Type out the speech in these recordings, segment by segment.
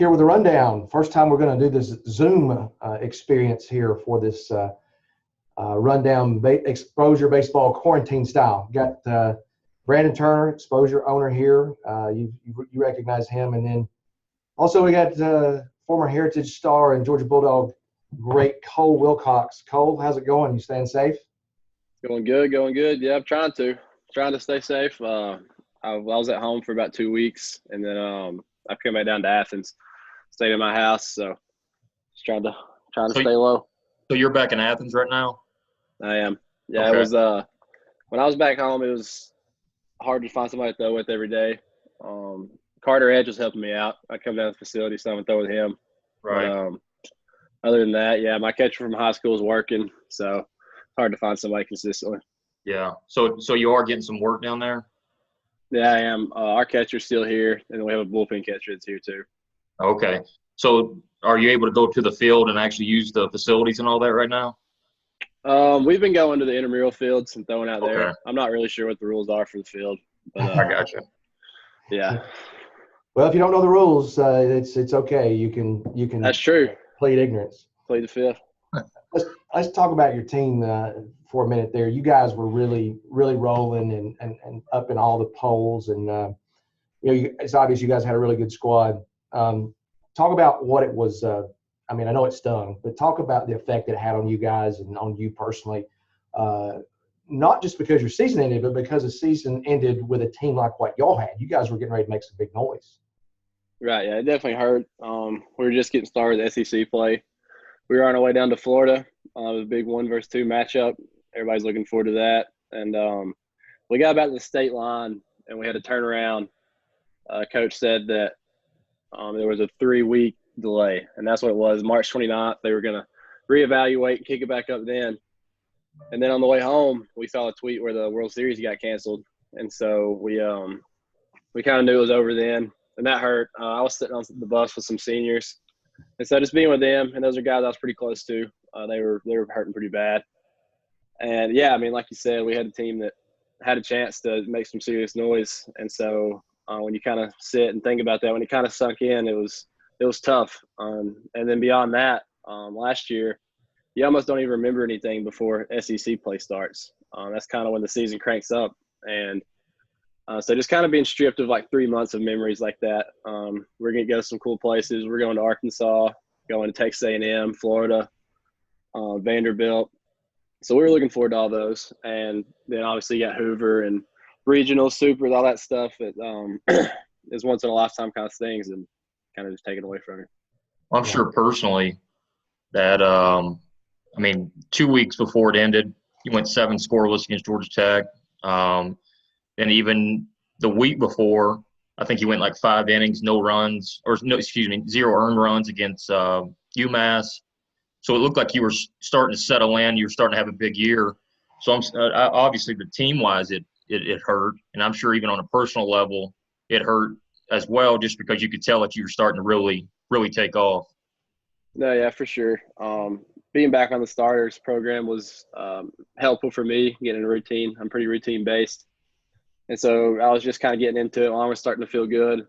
here with a rundown. First time we're going to do this Zoom experience here for this rundown eXposure baseball quarantine style. Got Brandon Turner, eXposure owner here. You recognize him. And then also we got former Heritage star and Georgia Bulldog great Cole Wilcox. Cole, how's it going? You staying safe? Going good. Yeah, I'm trying to stay safe. I was at home for about 2 weeks, and then I came back down to Athens, stayed in my house. So just trying to stay low. So you're back in Athens right now? I am. Yeah, okay. It was when I was back home, it was hard to find somebody to throw with every day. Carter Edge was helping me out. I come down to the facility, so I'm gonna throw with him. Right. But, other than that, yeah, my catcher from high school is working, so it's hard to find somebody consistently. Yeah. So you are getting some work down there? Yeah, I am. Our catcher's still here, and we have a bullpen catcher that's here too. Okay. So are you able to go to the field and actually use the facilities and all that right now? We've been going to the intramural fields and throwing out there. Okay. I'm not really sure what the rules are for the field. But, I gotcha. Yeah. Well, if you don't know the rules, it's okay. You can. That's true. Plead ignorance. Plead the fifth. Let's talk about your team for a minute there. You guys were really rolling and up in all the polls, and it's obvious you guys had a really good squad. Talk about what it was. I mean, I know it stung, but talk about the effect it had on you guys and on you personally. Not just because your season ended, but because the season ended with a team like what y'all had. You guys were getting ready to make some big noise. Right, yeah, it definitely hurt. We were just getting started with SEC play. We were on our way down to Florida. It was a big 1 versus 2 matchup. Everybody's looking forward to that. And we got back to the state line, and we had to turn around. Coach said that there was a 3-week delay, and that's what it was. March 29th, they were going to reevaluate and kick it back up then. And then on the way home, we saw a tweet where the World Series got canceled. And so we kind of knew it was over then, and that hurt. I was sitting on the bus with some seniors. And so just being with them, and those are guys I was pretty close to, they were hurting pretty bad. And, yeah, I mean, like you said, we had a team that had a chance to make some serious noise. And so when you kind of sit and think about that, when it kind of sunk in, it was tough. And then beyond that, last year, you almost don't even remember anything before SEC play starts. That's kind of when the season cranks up. And so just kind of being stripped of like 3 months of memories like that. We're going to go to some cool places. We're going to Arkansas, going to Texas A&M, Florida, Vanderbilt. So we were looking forward to all those. And then obviously you got Hoover and regional supers, all that stuff. It is once in a lifetime kind of things, and kind of just taken away from you. Well, I'm sure personally that, 2 weeks before it ended, you went 7 scoreless against Georgia Tech. And even the week before, I think you went like 5 innings, 0 earned runs against UMass. So it looked like you were starting to settle in. You were starting to have a big year. So obviously the team-wise, it hurt. And I'm sure even on a personal level, it hurt as well, just because you could tell that you were starting to really, really take off. No, yeah, for sure. Being back on the starters program was helpful for me, getting a routine. I'm pretty routine-based. And so I was just kind of getting into it while I was starting to feel good.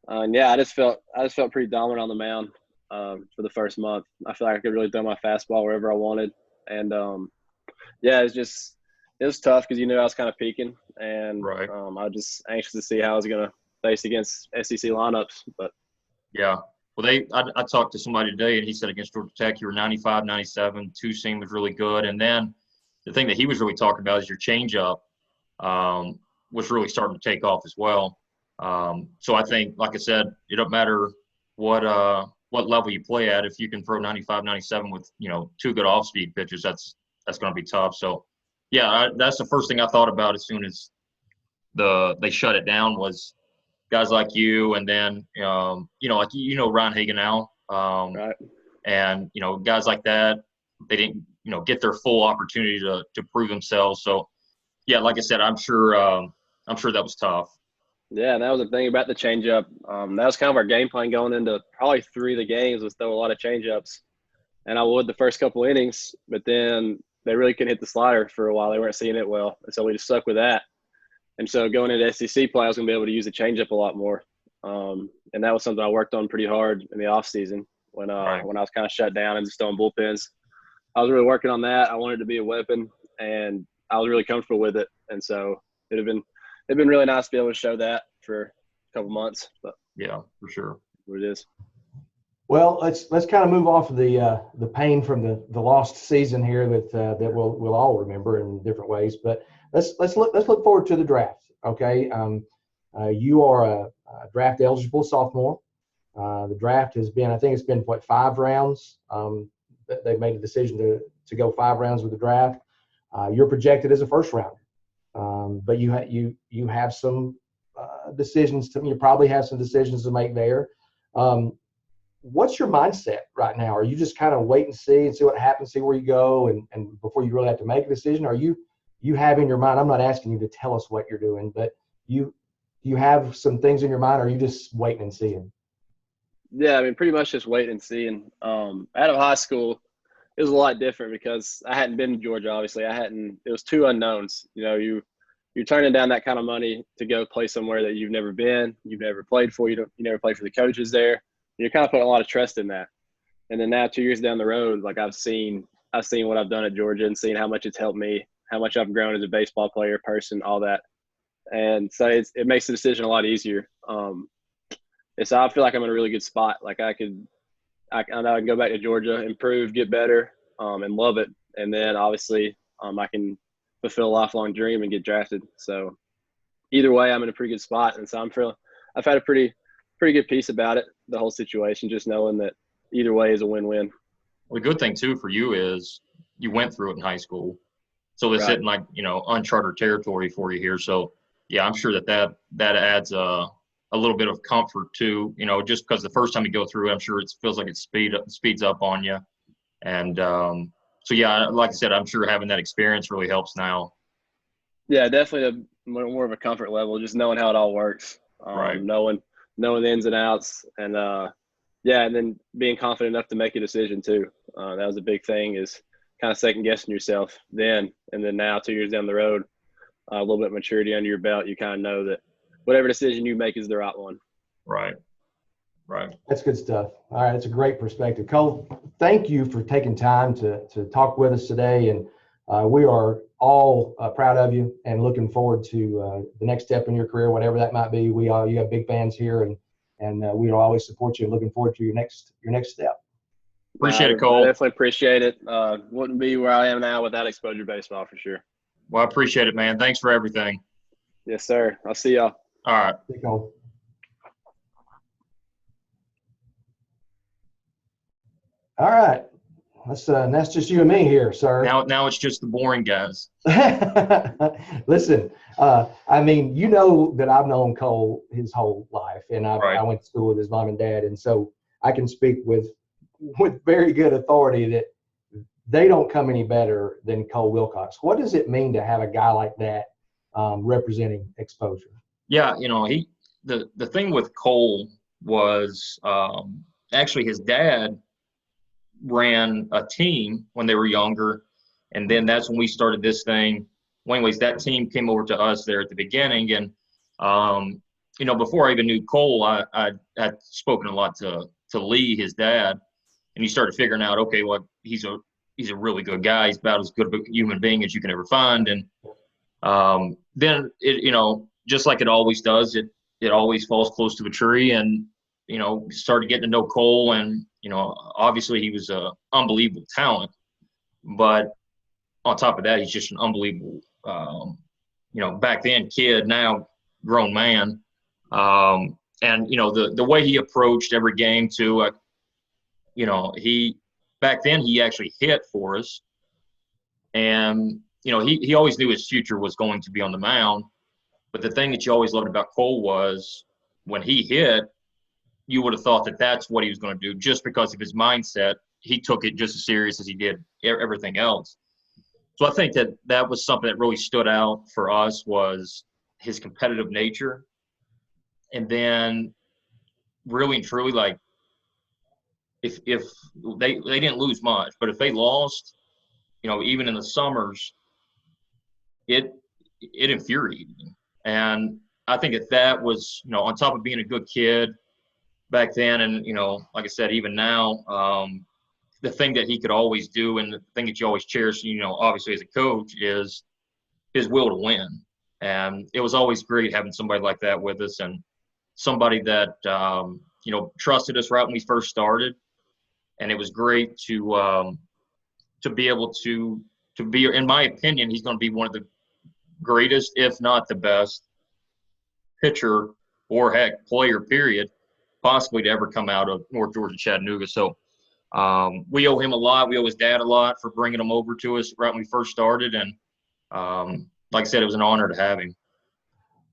And yeah, I just felt pretty dominant on the mound for the first month. I feel like I could really throw my fastball wherever I wanted. And yeah, it was tough because I was kind of peaking, and right. I was just anxious to see how I was going to face against SEC lineups. But yeah, well, I talked to somebody today, and he said against Georgia Tech you were 95, 97, 2-seam was really good, and then the thing that he was really talking about is your changeup. Was really starting to take off as well. So I think, like I said, it don't matter what level you play at. If you can throw 95, 97 with 2 good off-speed pitches, that's going to be tough. So yeah, that's the first thing I thought about as soon as they shut it down was guys like you, and then Ryan Hagenau, right. And guys like that, they didn't get their full opportunity to prove themselves. So yeah, like I said, I'm sure that was tough. Yeah, and that was the thing about the changeup. That was kind of our game plan going into probably 3 of the games, was throw a lot of changeups. And I would the first couple innings, but then they really couldn't hit the slider for a while. They weren't seeing it well, and so we just stuck with that. And so going into SEC play, I was going to be able to use the changeup a lot more. and that was something I worked on pretty hard in the off season when I was kind of shut down and just throwing bullpens. I was really working on that. I wanted to be a weapon, and I was really comfortable with it. And so it'd been really nice to be able to show that for a couple months. But yeah, for sure. What it is. Well, let's kind of move off of the pain from the lost season here that we'll all remember in different ways. But let's look forward to the draft. Okay, you are a draft eligible sophomore. The draft has been, I think it's been 5 rounds. They've made a decision to go 5 rounds with the draft. You're projected as a first rounder, but you have some decisions you probably have some decisions to make there. What's your mindset right now? Are you just kind of wait and see what happens, see where you go, and before you really have to make a decision? Are you have in your mind? I'm not asking you to tell us what you're doing, but you have some things in your mind, or are you just waiting and seeing? Yeah, I mean, pretty much just waiting and seeing. Out of high school, it was a lot different because I hadn't been to Georgia. Obviously, it was 2 unknowns. You know, you're turning down that kind of money to go play somewhere that you've never been, you've never played for. You never played for the coaches there. You're kind of putting a lot of trust in that. And then now 2 years down the road, like I've seen what I've done at Georgia and seen how much it's helped me, how much I've grown as a baseball player, person, all that. And so it makes the decision a lot easier. And so I feel like I'm in a really good spot. Like I know I can go back to Georgia, improve, get better, and love it. And then obviously I can fulfill a lifelong dream and get drafted. So either way, I'm in a pretty good spot. And so I've had a pretty good piece about it, the whole situation, just knowing that either way is a win-win. Well, the good thing too for you is you went through it in high school. So it's hitting like, uncharted territory for you here. So yeah, I'm sure that adds a little bit of comfort too, just because the first time you go through it, I'm sure it feels like it speeds up on you. And so yeah, like I said, I'm sure having that experience really helps now. Yeah, definitely more of a comfort level, just knowing how it all works. Knowing the ins and outs, and and then being confident enough to make a decision too. That was a big thing, is kind of second guessing yourself then, and then now 2 years down the road, a little bit of maturity under your belt, you kind of know that whatever decision you make is the right one. Right. That's good stuff. All right, it's a great perspective. Cole, thank you for taking time to talk with us today, and we are all proud of you and looking forward to the next step in your career, whatever that might be. You have big fans here, and we'll always support you. Looking forward to your next step. Appreciate it, Cole. I definitely appreciate it. Wouldn't be where I am now without eXposure baseball for sure. Well, I appreciate it, man. Thanks for everything. Yes, sir. I'll see y'all. All right. See you, Cole. All right. That's just you and me here, sir. Now it's just the boring guys. Listen, I mean, that I've known Cole his whole life, and I went to school with his mom and dad, and so I can speak with very good authority that they don't come any better than Cole Wilcox. What does it mean to have a guy like that representing eXposure? Yeah, the thing with Cole was actually his dad ran a team when they were younger, and then that's when we started this thing. Well, anyways, that team came over to us there at the beginning, and before I even knew Cole, I had spoken a lot to Lee, his dad, and he started figuring out, okay, well, he's a really good guy. He's about as good of a human being as you can ever find, and then it just like it always does, it always falls close to a tree, and started getting to know Cole, and obviously he was a unbelievable talent, but on top of that, he's just an unbelievable, back then kid, now grown man. And the way he approached every game too, back then he actually hit for us, and he always knew his future was going to be on the mound. But the thing that you always loved about Cole was when he hit, you would have thought that that's what he was going to do, just because of his mindset. He took it just as serious as he did everything else. So I think that was something that really stood out for us, was his competitive nature. And then really and truly, like, if they didn't lose much, but if they lost, even in the summers, it infuriated him. And I think that was, on top of being a good kid, back then. And, like I said, even now, the thing that he could always do and the thing that you always cherish, obviously as a coach, is his will to win. And it was always great having somebody like that with us, and somebody that, trusted us right when we first started. And it was great to be able to be, in my opinion, he's going to be one of the greatest, if not the best pitcher or heck player, period, possibly to ever come out of North Georgia, Chattanooga. So we owe him a lot. We owe his dad a lot for bringing him over to us right when we first started. And like I said, it was an honor to have him.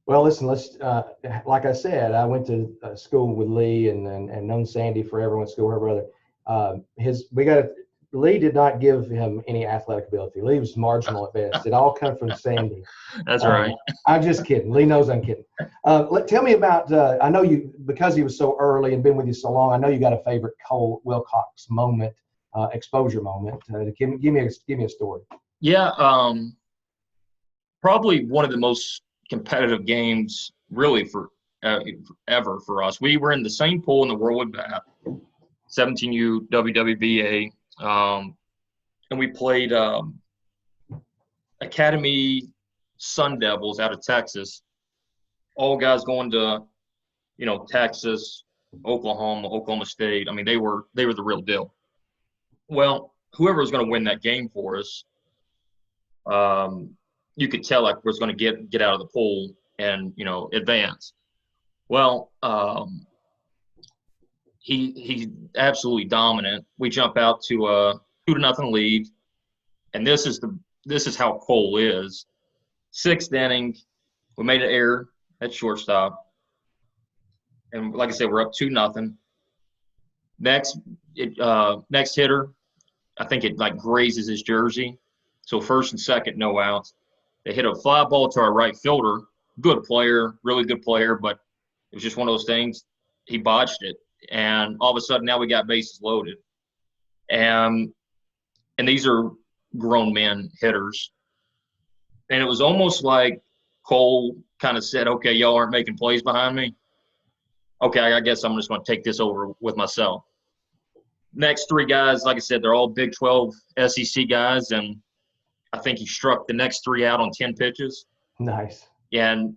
Well, listen, like I said, I went to school with Lee and known Sandy forever, went to school with her brother. Lee did not give him any athletic ability. Lee was marginal at best. It all come from Sandy. That's right. I'm just kidding. Lee knows I'm kidding. Tell me about, I know you, because he was so early and been with you so long, I know you got a favorite Cole Wilcox moment, exposure moment. Give me a story. Yeah. Probably one of the most competitive games really for ever for us. We were in the same pool in the Worldwood Bat, 17U WWBA, and we played Academy Sun Devils out of Texas. All guys going to, Texas, Oklahoma State. I mean, they were the real deal. Well, whoever was going to win that game for us, you could tell like was going to get out of the pool and advance. Well, he's absolutely dominant. We jump out to a 2-0 lead, and this is how Cole is. 6th inning, we made an error at shortstop, and like I said, we're up 2-0. Next hitter, I think it like grazes his jersey, so 1st and 2nd, no outs. They hit a fly ball to our right fielder. Good player, really good player, but it was just one of those things. He botched it, and all of a sudden now we got bases loaded. And these are grown men hitters. And it was almost like Cole kind of said, okay, y'all aren't making plays behind me. Okay, I guess I'm just going to take this over with myself. Next 3 guys, like I said, they're all Big 12 SEC guys, and I think he struck the next 3 out on 10 pitches. Nice. And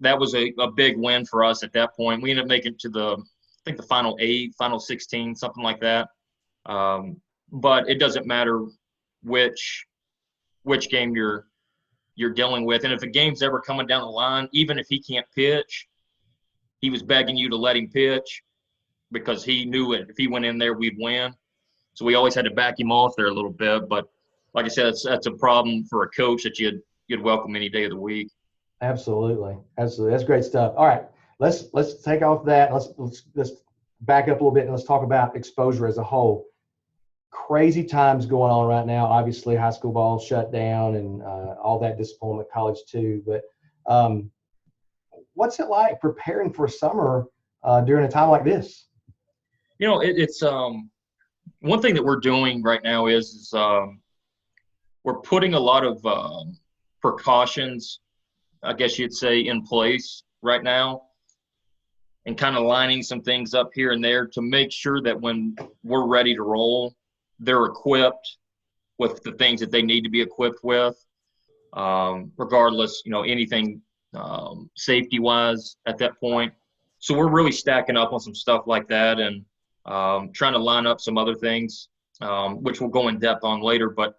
that was a big win for us at that point. We ended up making it to the final 8, final 16, something like that. But it doesn't matter which game you're dealing with. And if a game's ever coming down the line, even if he can't pitch, he was begging you to let him pitch because he knew it. If he went in there, we'd win. So we always had to back him off there a little bit. But like I said, that's a problem for a coach that you'd welcome any day of the week. Absolutely. That's great stuff. All right, let's take off that. Let's back up a little bit and let's talk about exposure as a whole. Crazy times going on right now. Obviously, high school ball shut down and all that disappointment, college too. But what's it like preparing for summer during a time like this? It's one thing that we're doing right now is we're putting a lot of precautions, I guess you'd say, in place right now, and kind of lining some things up here and there to make sure that when we're ready to roll, they're equipped with the things that they need to be equipped with, regardless, anything safety-wise at that point. So we're really stacking up on some stuff like that and trying to line up some other things, which we'll go in depth on later. But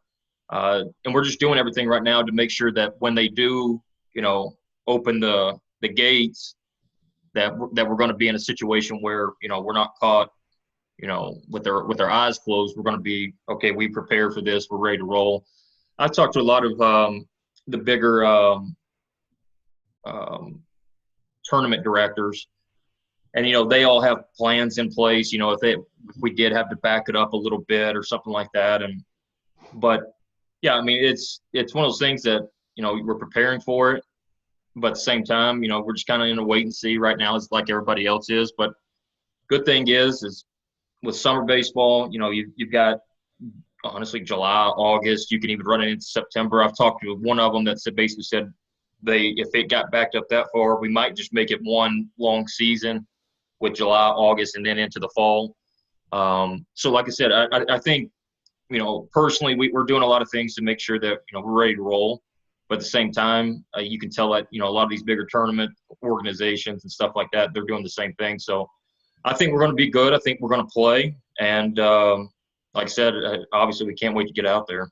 and we're just doing everything right now to make sure that when they do, open the gates, that we're going to be in a situation where, we're not caught, with our eyes closed. We're going to be, okay, we prepare for this. We're ready to roll. I talked to a lot of the bigger tournament directors, and, they all have plans in place, if we did have to back it up a little bit or something like that. But yeah, I mean, it's one of those things that, we're preparing for it, but at the same time, we're just kind of in a wait and see right now, it's like everybody else is. But good thing is with summer baseball, you've got, honestly, July, August, you can even run it into September. I've talked to one of them that basically said if it got backed up that far, we might just make it one long season with July, August, and then into the fall. So like I said, I think, personally, we're doing a lot of things to make sure that, we're ready to roll. But at the same time, you can tell that, a lot of these bigger tournament organizations and stuff like that, they're doing the same thing. So I think we're going to be good. I think we're going to play. And like I said, obviously we can't wait to get out there.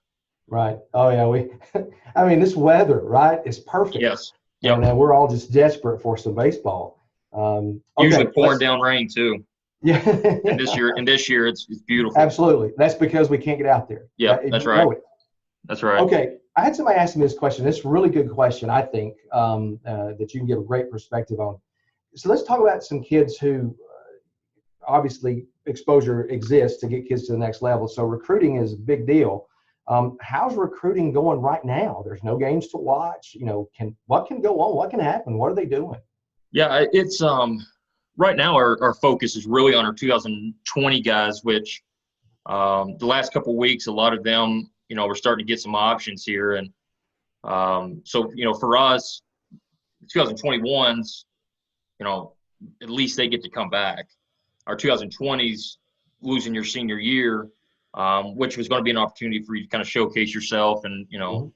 Right. Oh, yeah. I mean, this weather, right, is perfect. Yes. Yep. And we're all just desperate for some baseball. Usually pouring down rain too. Yeah. and this year it's beautiful. Absolutely. That's because we can't get out there. Yeah, that's right. That's right. Okay. I had somebody ask me this question. It's a really good question, I think, that you can give a great perspective on. So let's talk about some kids who obviously eXposure exists to get kids to the next level. So recruiting is a big deal. How's recruiting going right now? There's no games to watch. What can go on? What can happen? What are they doing? Yeah, it's right now our focus is really on our 2020 guys, which the last couple of weeks, a lot of them, we're starting to get some options here. And so, for us, 2021s, at least they get to come back. Our 2020s, losing your senior year, which was going to be an opportunity for you to kind of showcase yourself and,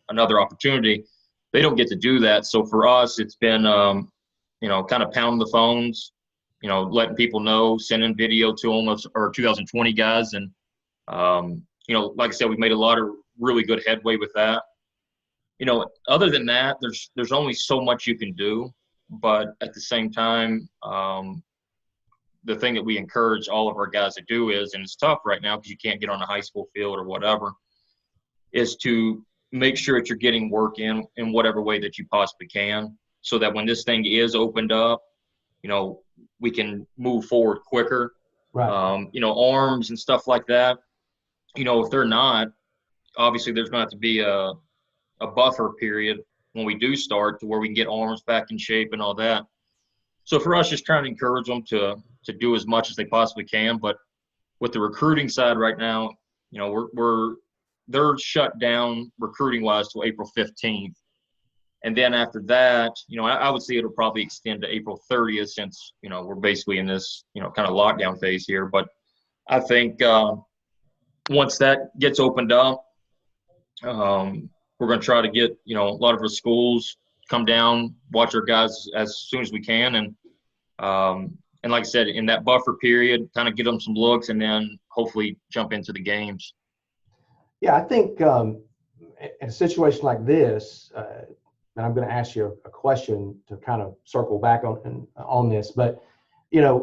another opportunity. They don't get to do that. So for us, it's been, kind of pounding the phones, letting people know, sending video to them of our 2020 guys. And, like I said, we've made a lot of really good headway with that. Other than that, there's only so much you can do. But at the same time, the thing that we encourage all of our guys to do is, and it's tough right now because you can't get on a high school field or whatever, is to make sure that you're getting work in whatever way that you possibly can, so that when this thing is opened up, we can move forward quicker. Right. Arms and stuff like that. If they're not, obviously there's going to have to be a buffer period when we do start, to where we can get arms back in shape and all that. So for us, just trying to encourage them to do as much as they possibly can. But with the recruiting side right now, they're shut down recruiting wise till April 15th. And then after that, I would say it'll probably extend to April 30th, since, we're basically in this, kind of lockdown phase here. But I think once that gets opened up, we're going to try to get, a lot of our schools come down, watch our guys as soon as we can. And like I said, in that buffer period, kind of get them some looks, and then hopefully jump into the games. Yeah, I think in a situation like this, and I'm going to ask you a question to kind of circle back on this, but I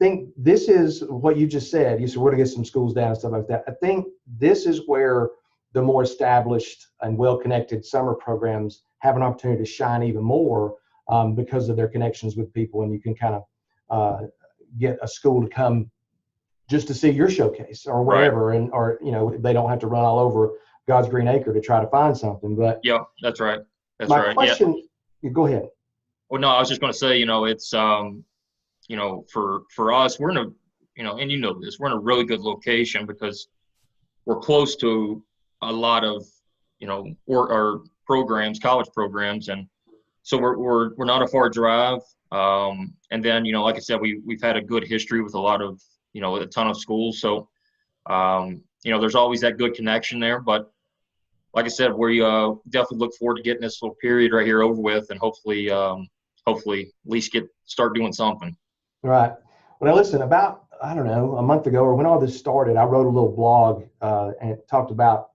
think this is what you just said. You said we're going to get some schools down and stuff like that. I think this is where the more established and well-connected summer programs have an opportunity to shine even more, because of their connections with people, and you can kind of get a school to come just to see your showcase or whatever, right. Or they don't have to run all over God's green acre to try to find something. But yeah, that's right. That's my right. question. Yeah. Go ahead. Well, no, I was just going to say, it's for us, we're in a and this, we're in a really good location because we're close to a lot of our programs, college programs, and so we're not a far drive. And then like I said, we've had a good history with a lot of a ton of schools. So there's always that good connection there. But like I said, we definitely look forward to getting this little period right here over with, and hopefully at least start doing something. Right. Well, now listen, about a month ago, or when all this started, I wrote a little blog and it talked about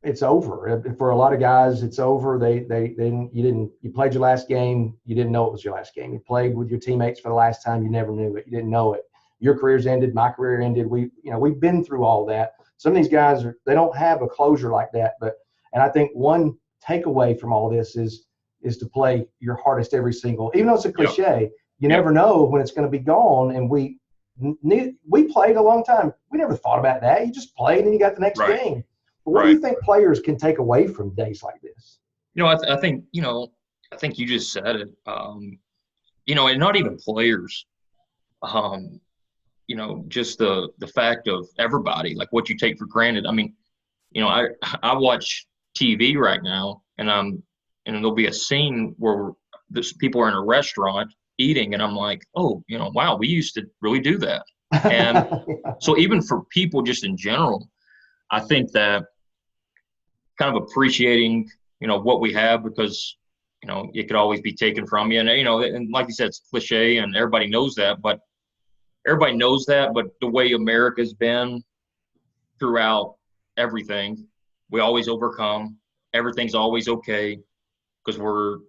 it's over for a lot of guys. It's over. You played your last game. You didn't know it was your last game. You played with your teammates for the last time. You never knew it. You didn't know it. Your career's ended. My career ended. We've been through all that. Some of these guys they don't have a closure like that. And I think one takeaway from all this is to play your hardest every single, even though it's a cliche, you never know when it's going to be gone. And we played a long time. We never thought about that. You just played and you got the next game. What do you think players can take away from days like this? I think you just said it. And not even players. Just the fact of everybody, like what you take for granted. I mean, I watch TV right now, and there'll be a scene where people are in a restaurant, eating, and I'm like, oh, wow, we used to really do that. And so even for people just in general, I think that kind of appreciating, what we have, because, it could always be taken from you. And like you said, it's cliche and everybody knows that, but the way America's been throughout everything, we always overcome. Everything's always okay because we're,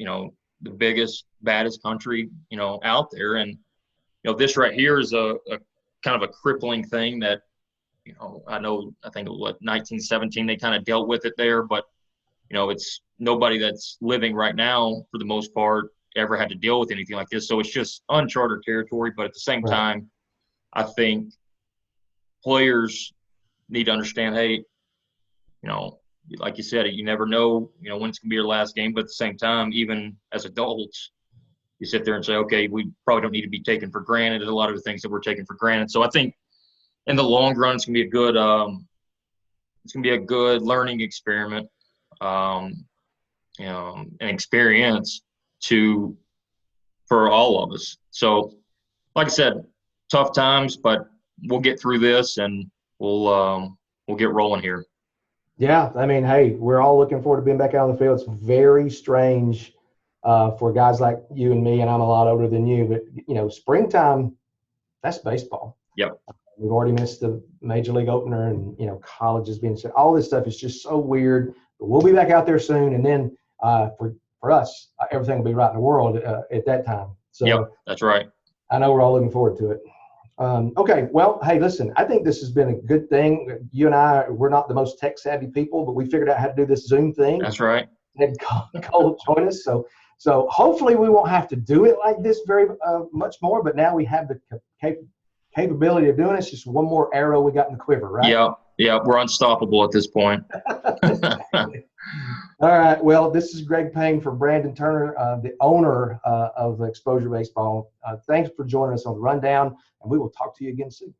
the biggest, baddest country, out there. And, this right here is a kind of a crippling thing that, I think it was 1917, they kind of dealt with it there, but, it's nobody that's living right now for the most part ever had to deal with anything like this. So it's just uncharted territory. But at the same time, I think players need to understand, hey, like you said, you never know, when it's going to be your last game. But at the same time, even as adults, you sit there and say, okay, we probably don't need to be taken for granted. There's a lot of the things that we're taking for granted. So I think in the long run, it's going to be a good learning experiment, an experience for all of us. So, like I said, tough times, but we'll get through this and we'll get rolling here. Yeah, I mean, hey, we're all looking forward to being back out on the field. It's very strange for guys like you and me, and I'm a lot older than you, but springtime, that's baseball. Yep. We've already missed the major league opener, and colleges being said. All this stuff is just so weird. But we'll be back out there soon, and then for us, everything will be right in the world at that time. So yep, that's right. I know we're all looking forward to it. Okay, well, hey, listen, I think this has been a good thing. You and I, we're not the most tech savvy people, but we figured out how to do this Zoom thing. That's right. And Cole join us. So hopefully we won't have to do it like this very much more, but now we have the capability of doing it. It's just one more arrow we got in the quiver, right? Yeah, we're unstoppable at this point. All right, well, this is Greg Payne for Brandon Turner, the owner of eXposure Baseball. Thanks for joining us on the Rundown, and we will talk to you again soon.